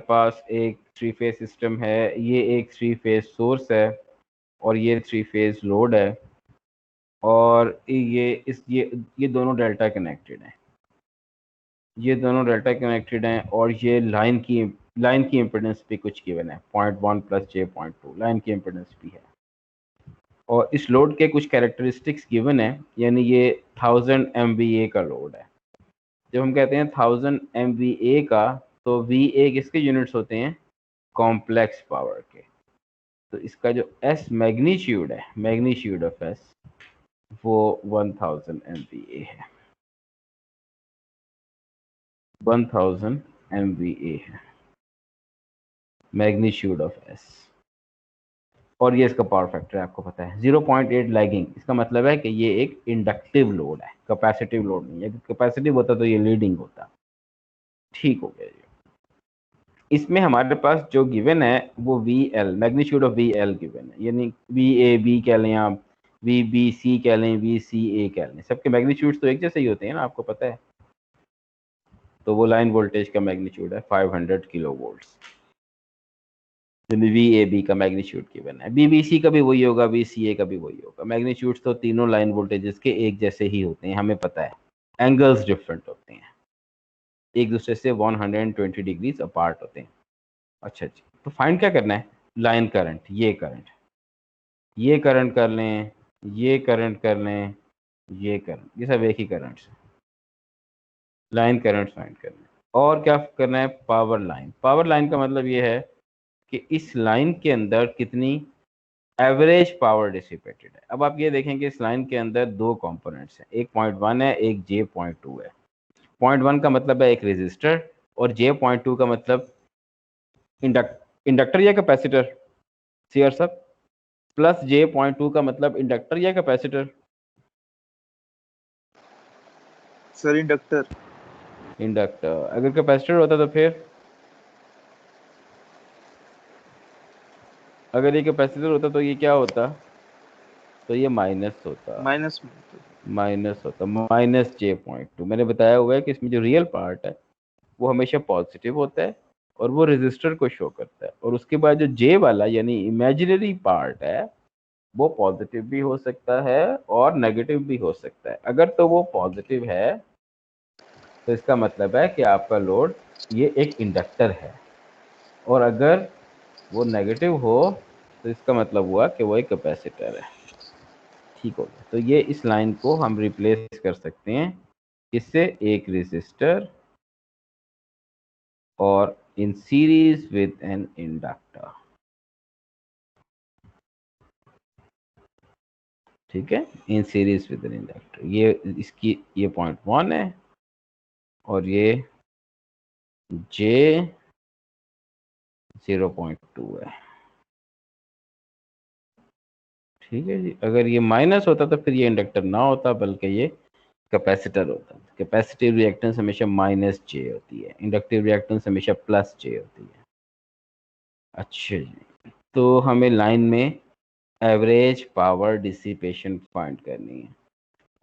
पास एक 3 phase system है, ये एक 3 फेज सोर्स है और ये 3 फेज लोड है, और ये दोनों डेल्टा कनेक्टेड हैं, ये दोनों डेल्टा कनेक्टेड हैं, और ये लाइन की इम्पिडेंस भी कुछ गिवन है 0.1 + j.2 लाइन की इम्पिडेंस भी है, और इस लोड के कुछ कैरेक्टरिस्टिक्स गिवन है, यानी ये 1000 MVA का लोड है। जब हम कहते हैं 1000 MVA का, तो VA किसके यूनिट्स होते हैं? कॉम्प्लेक्स पावर के। तो इसका जो S मैग्नीट्यूड है, मैग्नीट्यूड ऑफ S, वो 1000 MVA है, 1000 MVA है मैग्नीट्यूड ऑफ S। और ये इसका पावर फैक्टर है, आपको पता है 0.8 लैगिंग। इसका मतलब है कि ये एक इंडक्टिव लोड है, कैपेसिटिव लोड नहीं है। अगर कैपेसिटिव होता तो ये लीडिंग होता। ठीक हो गया। इसमें हमारे पास जो गिवन है वो VL, magnitude of VL given है, यानी VAB कह लें आप, VBC कह लें, VCA कह लें, सबके मैग्नीट्यूड्स तो एक जैसे ही होते हैं ना, आपको पता है। तो वो लाइन वोल्टेज का मैग्नीट्यूड है 500 किलोवोल्ट्स, VAB का मैग्नीट्यूड गिवन है। BBC का भी वही होगा, VCA का भी वही होगा। मैग्नीट्यूड्स तो तीनों लाइन वोल्टेजेस के एक जैसे ही होते हैं, हमें पता है। एंगल्स डिफरेंट होते हैं, एक दूसरे से 120 डिग्रीज अपार्ट होते हैं। अच्छा जी, तो फाइंड क्या करना है? लाइन करंट, ये करंट कर लें, ये करंट कर लें, ये करंट, ये सब एक ही करंट से लाइन करंट फाइंड करना है। और क्या करना है? Power line. पावर लाइन का मतलब ये है कि इस लाइन के अंदर कितनी एवरेज पावर डिसिपेटेड है। अब आप ये देखें कि इस लाइन के अंदर दो कंपोनेंट्स हैं, एक 0.1 है, एक J.2 है। 0.1 का मतलब है एक रेजिस्टर, और J.2 का मतलब इंडक्टर या कैपेसिटर? सीआर साहब, प्लस J.2 का मतलब इंडक्टर या कैपेसिटर? Sir inductor. इंडक्टर। अगर कैपेसिटर होता तो फिर? अगर ये कैपेसिटर होता तो ये क्या होता? तो ये माइनस होता, माइनस -J.2। मैंने बताया हुआ है कि इसमें जो रियल पार्ट है वो हमेशा पॉजिटिव होता है, और वो रेजिस्टर को शो करता है, और उसके बाद जो J वाला यानी इमेजिनरी पार्ट है वो पॉजिटिव भी हो सकता है और नेगेटिव भी हो सकता है। अगर तो वो पॉजिटिव है तो इसका मतलब है कि आपका लोड ये एक इंडक्टर है, और अगर वो नेगेटिव हो तो इसका मतलब हुआ कि वो एक कैपेसिटर है। ठीक हो गया। तो ये इस लाइन को हम रिप्लेस कर सकते हैं इससे, एक रेजिस्टर और in series with an inductor. ठीक है, in series with an inductor. ये इसकी ये 0.1 है और ये J.2 है। ठीक है जी। अगर ये माइनस होता तो फिर ये इंडक्टर ना होता, बल्कि ये कैपेसिटर होता। कैपेसिटिव रिएक्टेंस हमेशा -J होती है, इंडक्टिव रिएक्टेंस हमेशा +J होती है। अच्छा जी, तो हमें लाइन में एवरेज पावर डिसिपेशन फाइंड करनी है।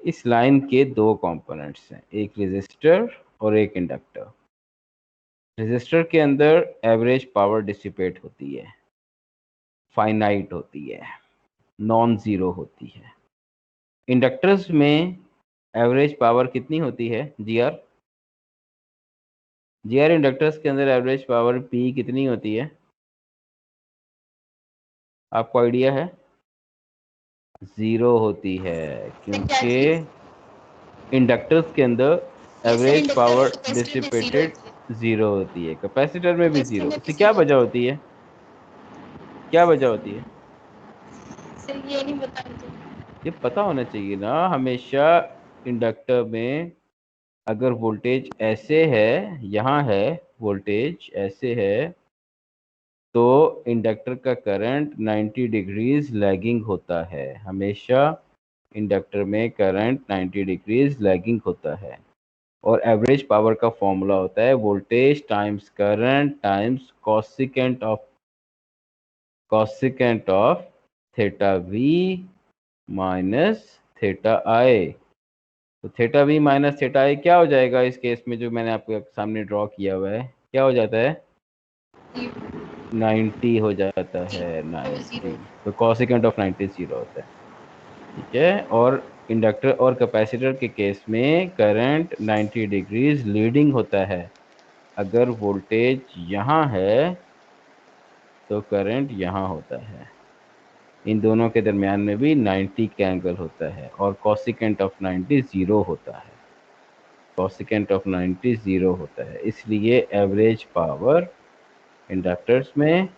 इस लाइन के दो कंपोनेंट्स हैं, एक रेजिस्टर और एक इंडक्टर। रेजिस्टर के अंदर एवरेज पावर डिसिपेट होती है, फाइनाइट होती है, नॉन जीरो होती है। इंडक्टर्स में एवरेज पावर कितनी होती है? जीआर इंडक्टर्स के अंदर एवरेज पावर P कितनी होती है? आपको आइडिया है? 0 होती है, क्योंकि इंडक्टर्स के अंदर एवरेज पावर डिसिपेटेड 0 होती है, कैपेसिटर में भी 0। इससे क्या वजह होती है? क्या वजह होती है? सर ये नहीं बता मुझे। ये पता होना चाहिए ना हमेशा। इंडक्टर में अगर वोल्टेज ऐसे है, यहाँ है वोल्टेज ऐसे है, तो इंडक्टर का करंट 90 डिग्रीज लैगिंग होता है। हमेशा इंडक्टर में करंट 90 डिग्रीज लैगिंग होता है, और एवरेज पावर का फॉर्मूला होता है voltage times current times cosecant of theta V minus theta I. तो theta V minus theta I क्या हो जाएगा इस केस में? जो मैंने आपके सामने ड्रॉ किया हुआ है, क्या हो जाता है? 90 हो जाता है, 90, तो कॉसेकेंट ऑफ 90 0 होता है। ठीक है, और इंडक्टर और कैपेसिटर के केस में करंट 90 डिग्रीज लीडिंग होता है। अगर वोल्टेज यहाँ है तो करंट यहाँ होता है। इन दोनों के दरमियान में भी 90 का एंगल होता है और कॉसिकेंट ऑफ 90 0 होता है। कॉसिकेंट ऑफ 90 0 होता है, इसलिए एवरेज पावर इंडक्टर्स में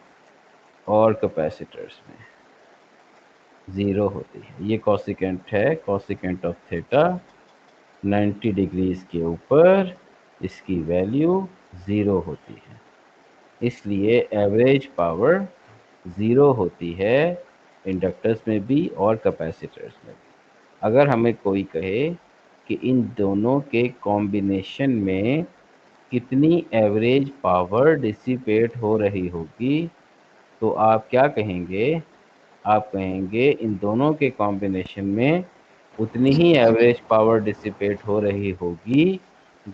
और कैपेसिटर्स में 0 होती है। ये कॉसिकेंट है, कॉसिकेंट ऑफ थीटा 90 डिग्रीज के ऊपर इसकी वैल्यू 0 होती है, इसलिए एवरेज पावर 0 होती है इंडक्टर्स में भी और कैपेसिटर्स में भी। अगर हमें कोई कहे कि इन दोनों के कॉम्बिनेशन में कितनी एवरेज पावर डिसिपेट हो रही होगी, तो आप क्या कहेंगे? आप कहेंगे इन दोनों के कॉम्बिनेशन में उतनी ही एवरेज पावर डिसिपेट हो रही होगी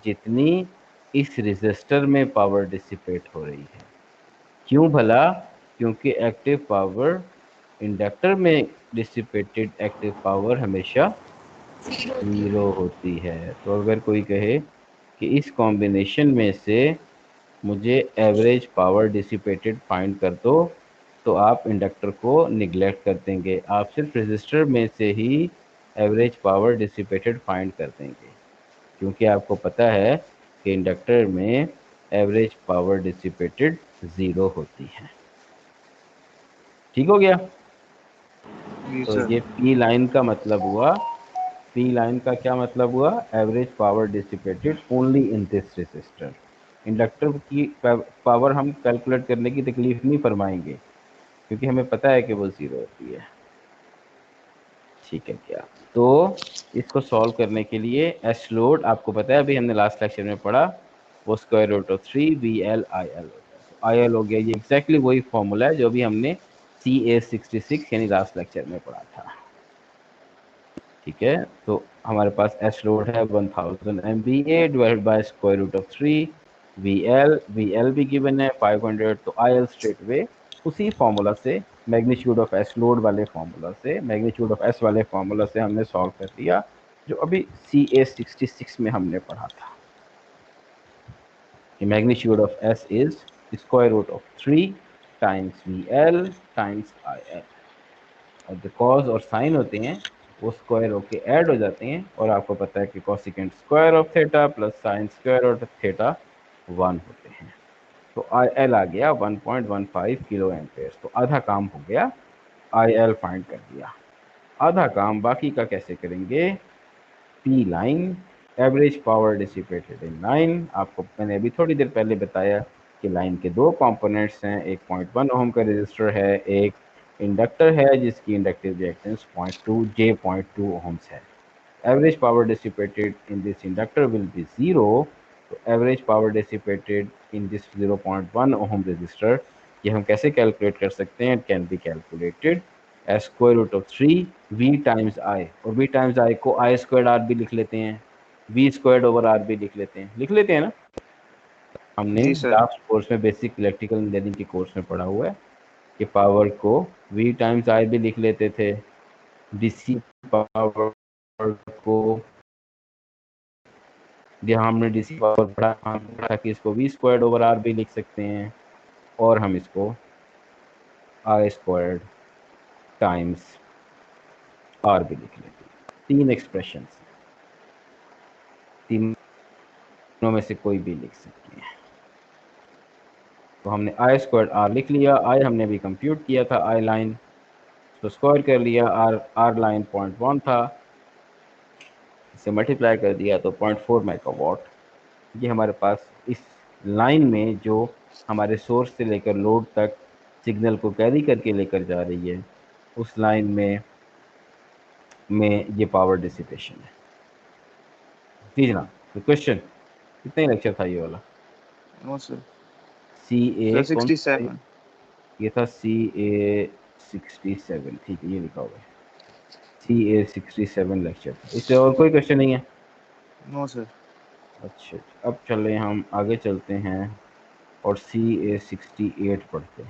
जितनी इस रेजिस्टर में पावर डिसिपेट हो रही है। क्यों भला? क्योंकि एक्टिव पावर इंडक्टर में डिसिपेटेड एक्टिव पावर हमेशा 0 होती है। तो अगर कोई कहे कि इस कॉम्बिनेशन में से मुझे एवरेज पावर डिसिपेटेड फाइंड कर दो, तो आप इंडक्टर को निगलेक्ट कर देंगे, आप सिर्फ रेजिस्टर में से ही एवरेज पावर डिसिपेटेड फाइंड कर देंगे, क्योंकि आपको पता है कि इंडक्टर में एवरेज पावर डिसिपेटेड 0 होती है। ठीक हो गया? जी तो सर। ये पी लाइन का मतलब हुआ, पी लाइन का क्या मतलब हुआ? Average power dissipated only in this resistor. Inductor की पावर हम कैलकुलेट करने की तकलीफ नहीं फरमाएंगे, क्योंकि हमें पता है कि वो 0 होती है। ठीक है क्या? तो इसको सॉल्व करने के लिए एस लोड आपको पता है, अभी हमने लास्ट लेक्चर में पढ़ा, वो square root of 3 VL IL होता है। तो IL हो गया, ये एग्जैक्टली वही फॉर्मूला है जो भी हमने CA66 यानी लास्ट लेक्चर में पढ़ा था। ठीक है, तो हमारे पास एस लोड है 1000 MVA divided by square root of 3 VL भी गिवन है 500। तो IL स्ट्रेट वे उसी फॉर्मूला से, मैग्नीट्यूड ऑफ एस लोड वाले फॉर्मूला से, मैग्नीट्यूड ऑफ एस वाले फॉर्मूला से हमने सॉल्व कर दिया, जो अभी CA66 में हमने पढ़ा था कि magnitude of S is square root of 3 times VL times IL, और जो कॉज और साइन होते हैं वो स्क्वायर होके ऐड हो जाते हैं, और आपको पता है कि cosecant square of theta plus sine square of theta 1 होते हैं। तो आई एल आ गया 1.15 किलो एम्पेयर। तो आधा काम हो गया, आई एल फाइंड कर दिया। आधा काम बाकी का कैसे करेंगे? P line, average power dissipated in line. आपको मैंने अभी थोड़ी देर पहले बताया कि लाइन के दो कंपोनेंट्स हैं, एक 0.1 ओम का रेजिस्टर है, एक इंडक्टर है जिसकी इंडक्टिव रिएक्टेंस 0.2 J.2 ओम्स है। Average power dissipated in this inductor will be 0। तो average power dissipated in this 0.1 ohm resistor, ये हम कैसे कैलकुलेट कर सकते हैं? It can be calculated as square root of 3 V times I, और V times I को I स्क्वायर्ड R भी लिख लेते हैं, V स्क्वायर्ड ओवर R भी लिख लेते हैं ना। हमने जी सर। लास्ट कोर्स में बेसिक इलेक्ट्रिकल इंजीनियरिंग के कोर्स में पढ़ा हुआ है कि पावर को V टाइम्स I भी लिख लेते थे, डीसी पावर को, जहाँ हमने डीसी पावर पढ़ा, हमने पढ़ा कि इसको V स्क्वायर्ड ओवर R भी लिख सकते हैं, और हम इसको I स्क्वायर्ड टाइम्स R भी लिख लेते हैं। तीन एक्सप्रेशन, तीनों में से कोई भी लिख सकते हैं। तो हमने I स्क्वायर्ड R लिख लिया। I हमने अभी कंप्यूट किया था, I लाइन तो स्क्वायर कर लिया, R लाइन 0.1 था, इसे मल्टीप्लाई कर दिया तो 0.4 मेगावाट। ये हमारे पास इस लाइन में जो हमारे सोर्स से लेकर लोड तक सिग्नल को कैरी करके लेकर जा रही है, उस लाइन में ये पावर डिसिपेशन है। जी जनाब, तो क्वेश्चन कितने लेक्चर था ये वाला? No sir. CA सर कौन सा था? 67। ये था CA67। ठीक है, ये लिखा हुआ है CA67 लेक्चर था। इससे और कोई क्वेश्चन नहीं है? No sir. अच्छा, अब चले हम आगे चलते हैं। और CA 68 पढ़ते हैं।